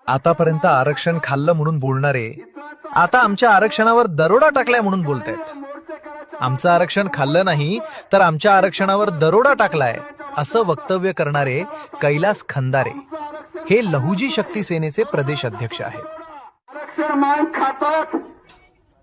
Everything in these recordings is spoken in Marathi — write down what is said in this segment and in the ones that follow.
आतापर्यंत आरक्षण खाल्लं म्हणून बोलणारे आता आमच्या आरक्षणावर दरोडा टाकलाय म्हणून बोलतायत। आमचं आरक्षण खाल्लं नाही तर आमच्या आरक्षणावर दरोडा टाकलाय असं वक्तव्य करणारे कैलास खंदारे हे लहुजी शक्ती सेनेचे प्रदेश अध्यक्ष आहेत। आरक्षण मान खातात,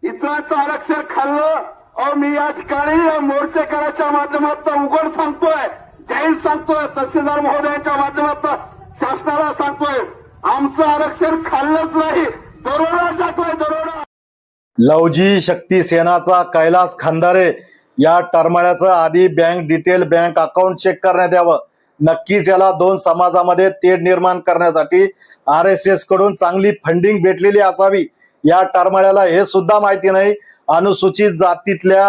इतरांचं आरक्षण खाल्लं। अहो मी या ठिकाणी या मोर्चेकऱ्याच्या माध्यमातून उघड सांगतोय, जाहीर सांगतोय, तहसीलदार महोदयांच्या माध्यमातून शासनाला सांगतोय, आमचं आरक्षण खाल्लंच नाही, दरोडा टाकलाय, दरोडा। लवजी शक्ती सेनाचा कैलास खंदारे या टरमाळ्याचं आधी bank detail bank account check करण्यात यावं। नक्कीच याला दोन समाजामध्ये तेढ निर्माण करण्यासाठी RSS कडून चांगली फंडिंग भेटलेली असावी। या टरमाळ्याला हे सुद्धा माहिती नाही अनुसूचित जातीतल्या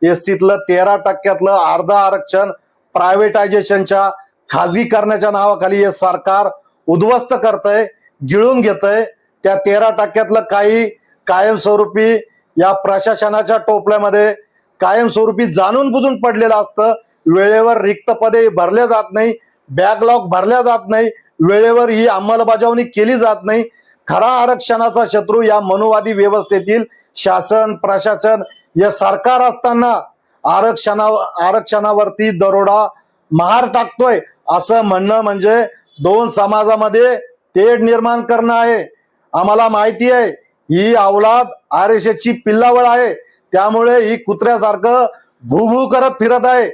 SCतलं 13% अर्ध आरक्षण प्रायव्हेटायझेशनच्या खाजगीकरणाच्या नावाखाली हे सरकार उद्ध्वस्त करतंय, गिळून घेतंय। त्या 13% काही कायमस्वरूपी या प्रशासनाच्या टोपल्यामध्ये कायमस्वरूपी जाणून बुजून पडलेलं असतं। वेळेवर रिक्त पदे भरल्या जात नाही, बॅकलॉग भरल्या जात नाही, वेळेवर ही अंमलबजावणी केली जात नाही। खरा आरक्षणाचा शत्रू या मनुवादी व्यवस्थेतील शासन प्रशासन हे सरकार असताना आरक्षणावरती दरोडा महार टाकतोय असं म्हणणं म्हणजे दोन समाजामध्ये तेढ निर्माण करणं आहे। आम्हाला माहिती आहे ही अवलाद RSS ची पिल्लावळ आहे, त्यामुळे ही कुत्र्यासारखं भूभू करत फिरत आहे।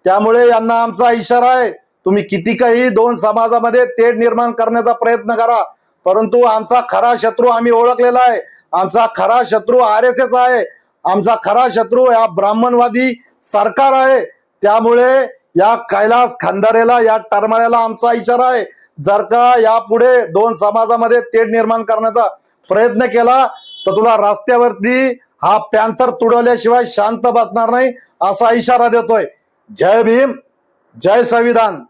त्यामुळे यांना आमचा इशारा आहे, तुम्ही किती काही दोन समाजामध्ये तेढ निर्माण करण्याचा प्रयत्न करा, परंतु आमचा खरा शत्रू आम्ही ओळखलेला आहे। आमचा खरा शत्रू RSS आहे, आमचा खरा शत्रू या ब्राह्मणवादी सरकार आहे। त्यामुळे या कैलास खंदारेला या टरमाळ्याला आमचा इशारा आहे, जर का यापुढे दोन समाजामध्ये तेढ निर्माण करण्याचा प्रयत्न केला तर तुला रस्त्यावरती हा पॅन्थर तुडवल्याशिवाय शांत बसणार नाही असा इशारा देतोय। जय भीम, जय संविधान।